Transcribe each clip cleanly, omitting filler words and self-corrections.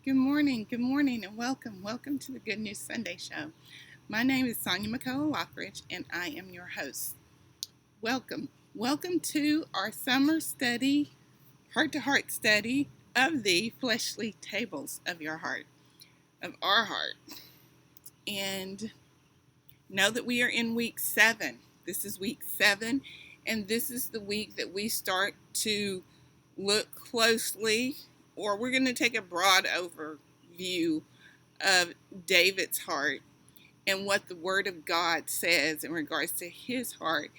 Good morning, and welcome. Welcome to the Good News Sunday Show. My name is Sonia McCullough Lockridge, and I am your host. Welcome. Welcome to our summer study, heart to heart study of the fleshly tables of your heart, of our heart. And know that we are in week 7. This is week 7, and this is the week that we start to look closely, or we're going to take a broad overview of David's heart and what the Word of God says in regards to his heart,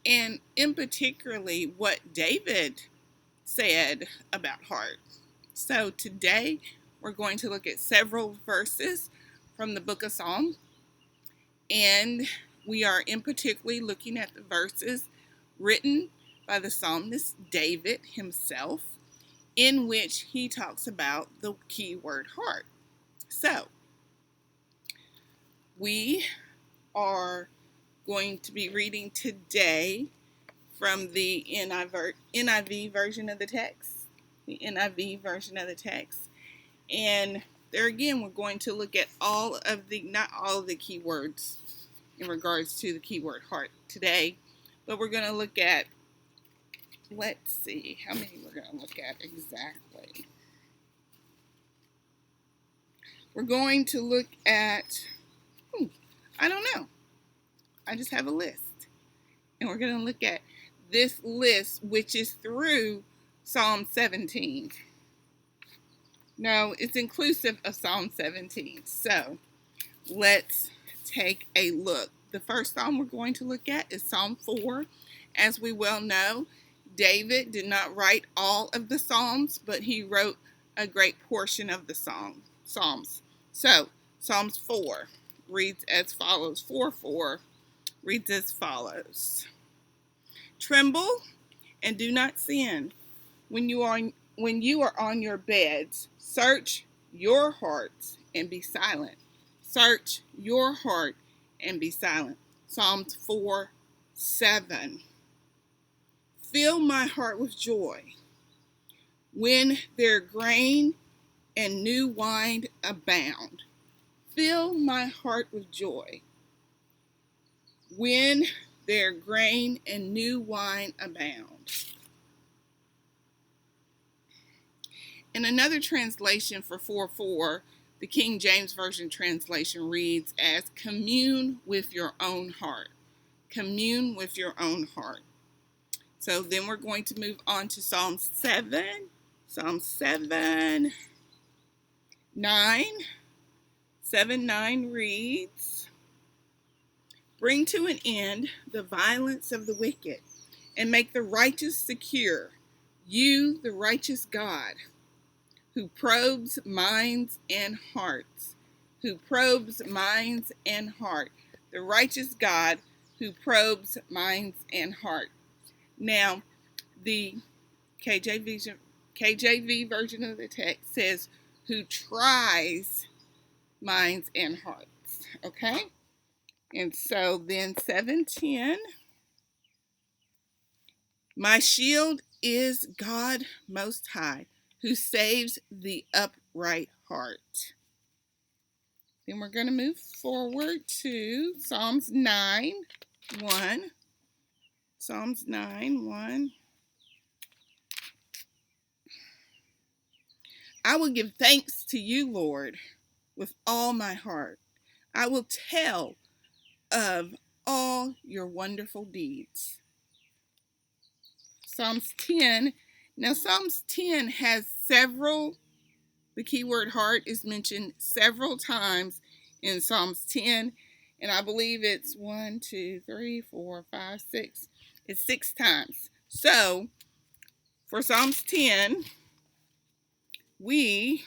and in particularly what David said about heart. So today we're going to look at several verses from the book of Psalms, and we are in particularly looking at the verses written by the psalmist David himself, in which he talks about the key word heart. So we are going to be reading today from the NIV version of the text. The NIV version of the text. And there again, we're going to look at not all of the keywords in regards to the keyword heart today, but we're going to look at, let's see, how many we're going to look at exactly. We're going to look at, I don't know. I just have a list. And we're going to look at this list, which is through Psalm 17. No, it's inclusive of Psalm 17. So let's take a look. The first psalm we're going to look at is Psalm 4. As we well know, David did not write all of the Psalms, but he wrote a great portion of the Psalms. So Psalms 4 reads as follows. 4:4 reads as follows. Tremble and do not sin. When you are on your beds, search your hearts and be silent. Search your heart and be silent. Psalms 4:7. Fill my heart with joy when their grain and new wine abound. Fill my heart with joy when their grain and new wine abound. In another translation for 4:4, the King James Version translation reads as commune with your own heart. Commune with your own heart. So then we're going to move on to Psalm 7. Psalm 7, 9. 7:9 reads, bring to an end the violence of the wicked and make the righteous secure. You, the righteous God, who probes minds and hearts. Who probes minds and heart. The righteous God who probes minds and heart. Now, the KJV version of the text says, who tries minds and hearts. Okay? And so then 7:10. My shield is God Most High, who saves the upright heart. Then we're going to move forward to Psalms 9:1. Psalms 9:1. I will give thanks to you, Lord, with all my heart. I will tell of all your wonderful deeds. Psalms 10. Now, Psalms 10 has the keyword heart is mentioned several times in Psalms 10, and I believe it's 1, 2, 3, 4, 5, 6. It's 6 times. So, for Psalms 10, we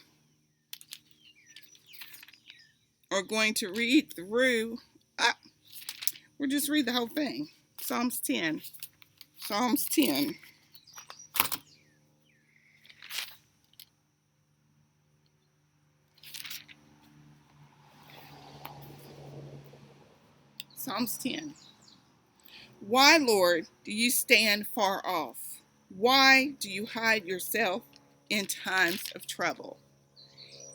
are going to read through, we'll just read the whole thing. Psalms 10. Psalms 10. Psalms 10. Why, Lord, do you stand far off? Why do you hide yourself in times of trouble?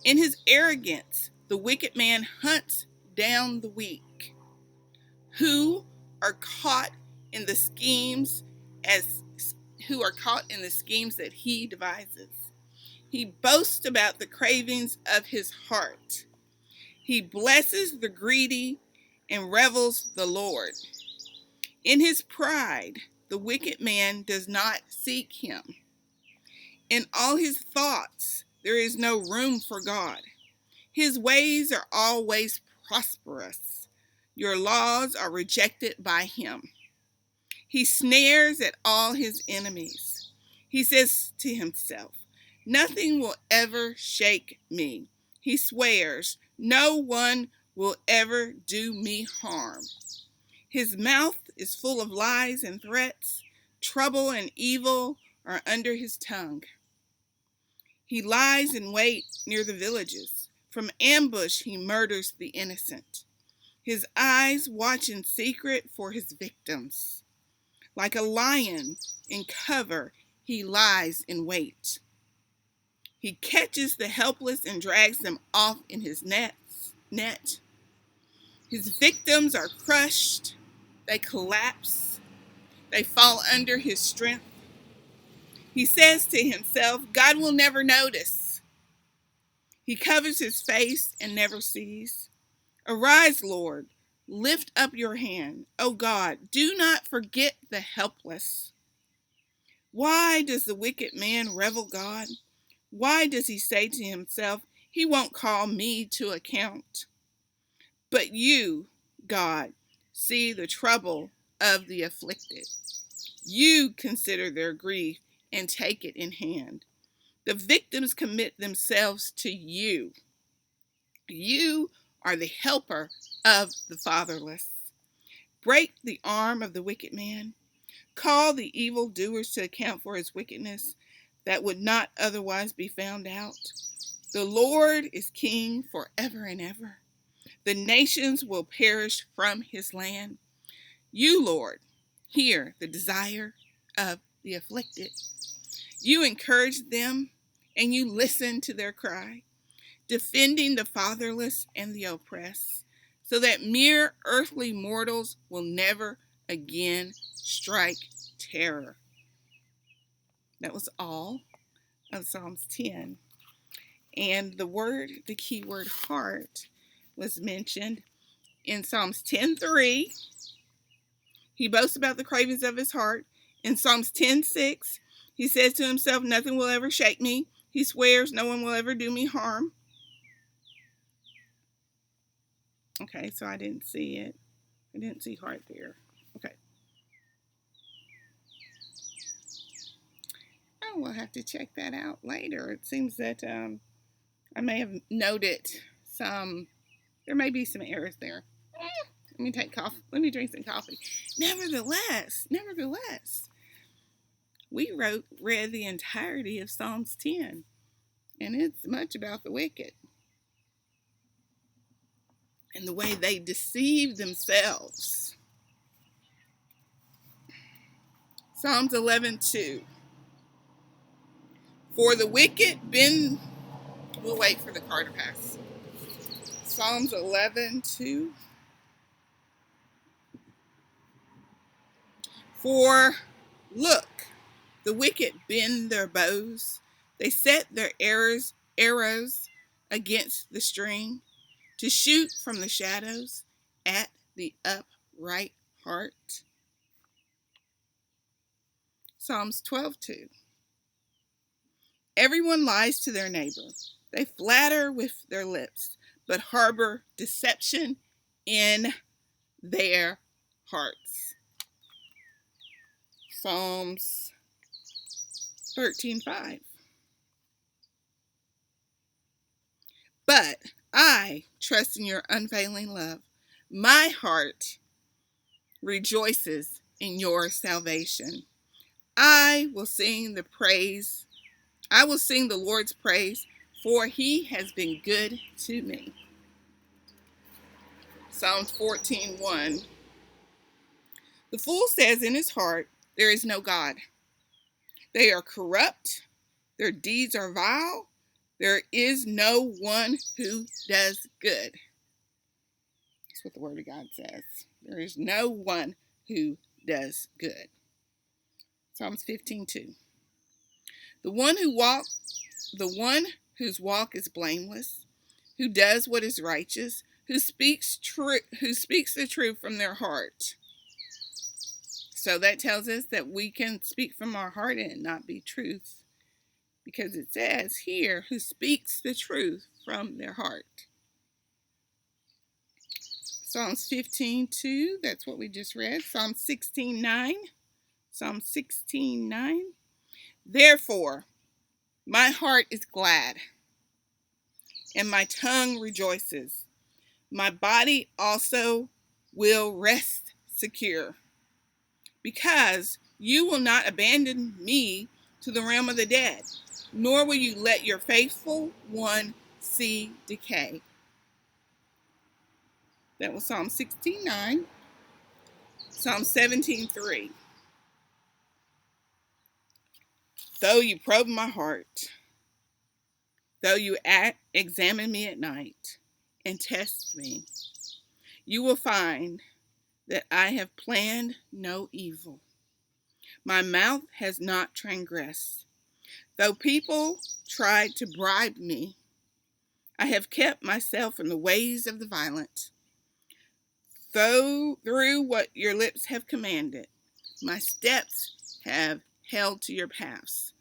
In his arrogance, the wicked man hunts down the weak, who are caught in the schemes as who are caught in the schemes that he devises. He boasts about the cravings of his heart. He blesses the greedy and revels the Lord. In his pride, the wicked man does not seek him. In all his thoughts, there is no room for God. His ways are always prosperous. Your laws are rejected by him. He snares at all his enemies. He says to himself, nothing will ever shake me. He swears, no one will ever do me harm. His mouth is full of lies and threats. Trouble and evil are under his tongue. He lies in wait near the villages. From ambush he murders the innocent. His eyes watch in secret for his victims. Like a lion in cover, he lies in wait. He catches the helpless and drags them off in his net. His victims are crushed. They collapse. They fall under his strength. He says to himself, God will never notice. He covers his face and never sees. Arise, Lord, lift up your hand. O God, do not forget the helpless. Why does the wicked man revel God? Why does he say to himself, he won't call me to account? But you, God, see the trouble of the afflicted. You consider their grief and take it in hand. The victims commit themselves to you. You are the helper of the fatherless. Break the arm of the wicked man. Call the evildoers to account for his wickedness that would not otherwise be found out. The Lord is king forever and ever. The nations will perish from his land. You, Lord, hear the desire of the afflicted. You encourage them and you listen to their cry, defending the fatherless and the oppressed, so that mere earthly mortals will never again strike terror. That was all of Psalms 10. And the keyword heart was mentioned in Psalms 10:3. He boasts about the cravings of his heart. In Psalms 10:6, he says to himself, nothing will ever shake me. He swears no one will ever do me harm. Okay, so I didn't see it. I didn't see heart there. Okay. Oh, we'll have to check that out later. It seems that I may have noted there may be some errors there. Let me take coffee. Let me drink some coffee. Nevertheless, we read the entirety of Psalms 10, and it's much about the wicked and the way they deceive themselves. Psalms 11:2. For the wicked bend. We'll wait for the car to pass. Psalms 11:2. For look, the wicked bend their bows. They set their arrows against the string to shoot from the shadows at the upright heart. Psalms 12:2. Everyone lies to their neighbor. They flatter with their lips, but harbor deception in their hearts. Psalms 13:5. But I trust in your unfailing love. My heart rejoices in your salvation. I will sing the Lord's praise, for he has been good to me. Psalms 14:1. The fool says in his heart, there is no God. They are corrupt, their deeds are vile, There is no one who does good. That's what the Word of God says. There is no one who does good. Psalms 15:2. The one whose walk is blameless, who does what is righteous, who speaks the truth from their heart. So that tells us that we can speak from our heart and it not be truth, because it says here, who speaks the truth from their heart. Psalms 15:2, that's what we just read. Psalm 16:9. Psalm 16:9. Therefore, my heart is glad, and my tongue rejoices. My body also will rest secure, because you will not abandon me to the realm of the dead, nor will you let your faithful one see decay. That was Psalm 16:9. Psalm 17:3. Though you probe my heart, though you examine me at night and test me, you will find that I have planned no evil. My mouth has not transgressed. Though people tried to bribe me, I have kept myself from the ways of the violent. Through what your lips have commanded, my steps have held to your paths.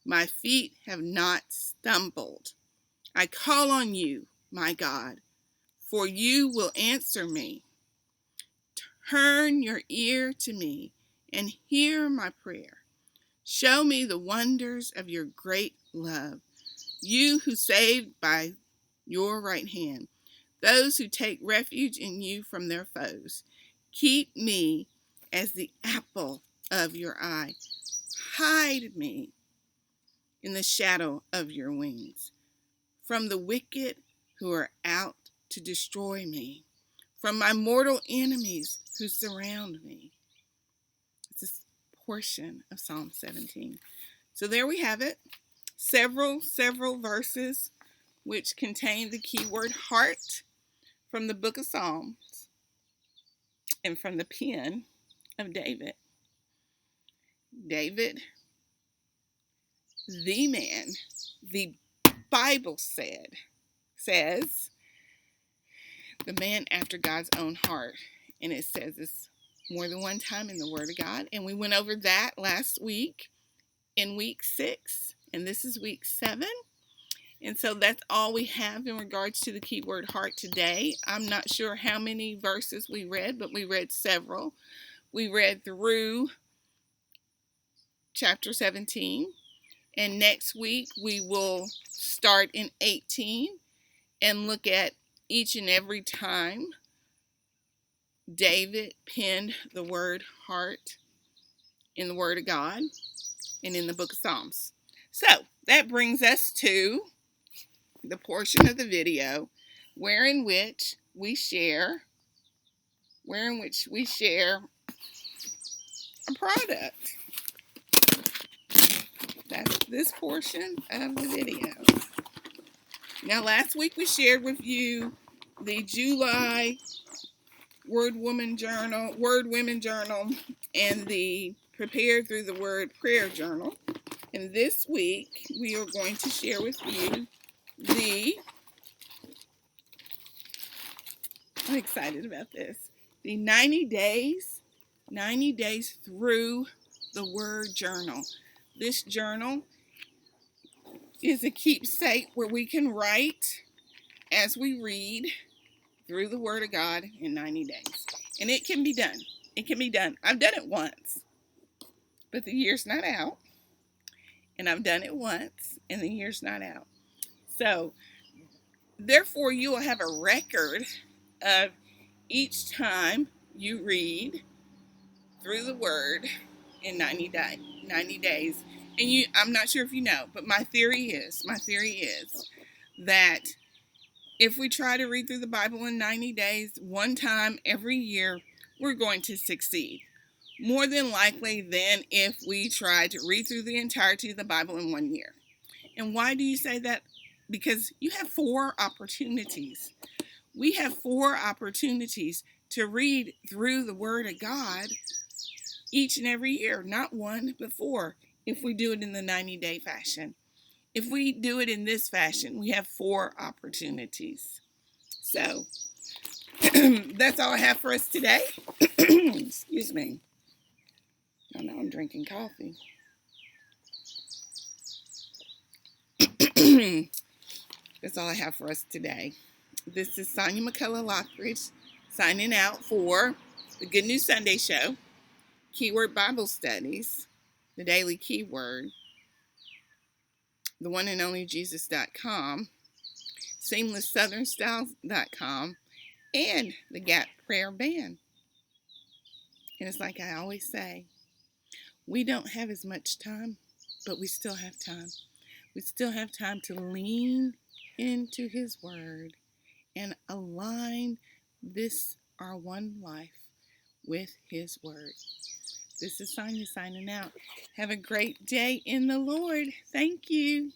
My feet have not stumbled. I call on you, my God, for you will answer me. Turn your ear to me and hear my prayer. Show me the wonders of your great love, you who saved by your right hand, those who take refuge in you from their foes. Keep me as the apple of your eye. Hide me in the shadow of your wings from the wicked who are out to destroy me, from my mortal enemies who surround me. It's this portion of Psalm 17. So there we have it. Several verses which contain the keyword heart from the book of Psalms and from the pen of David. David, the man, the Bible says, the man after God's own heart. And it says this more than one time in the Word of God. And we went over that last week in week 6. And this is week 7. And so that's all we have in regards to the keyword heart today. I'm not sure how many verses we read, but we read several. We read through chapter 17. And next week we will start in 18 and look at each and every time David penned the word heart in the Word of God and in the book of Psalms. So that brings us to the portion of the video wherein which we share a product. That's this portion of the video. Now, last week we shared with you the July Word Women Journal, and the Prepared Through the Word Prayer Journal. And this week we are going to share with you I'm excited about this, the 90 days through the Word Journal. This journal is a keepsake where we can write as we read through the Word of God in 90 days. And it can be done. I've done it once, but the year's not out. And I've done it once, and the year's not out. So, therefore, you will have a record of each time you read through the Word in 90 days. And I'm not sure if you know, but my theory is that if we try to read through the Bible in 90 days, one time every year, we're going to succeed. More than likely than if we try to read through the entirety of the Bible in 1 year. And why do you say that? because you have 4 opportunities. We have 4 opportunities to read through the Word of God each and every year, not 1, but 4, if we do it in the 90-day fashion. If we do it in this fashion, we have 4 opportunities. So, that's all I have for us today. Excuse me. Oh, now I'm drinking coffee. That's all I have for us today. This is Sonia McCullough Lockridge signing out for the Good News Sunday Show, Keyword Bible Studies, the Daily Keyword, the one and only Jesus.com, SeamlessSouthernStyle.com, and the Gap Prayer Band. And it's like I always say, we don't have as much time, but we still have time. We still have time to lean into His Word and align this, our one life, with His Word. This is Sonia signing out. Have a great day in the Lord. Thank you.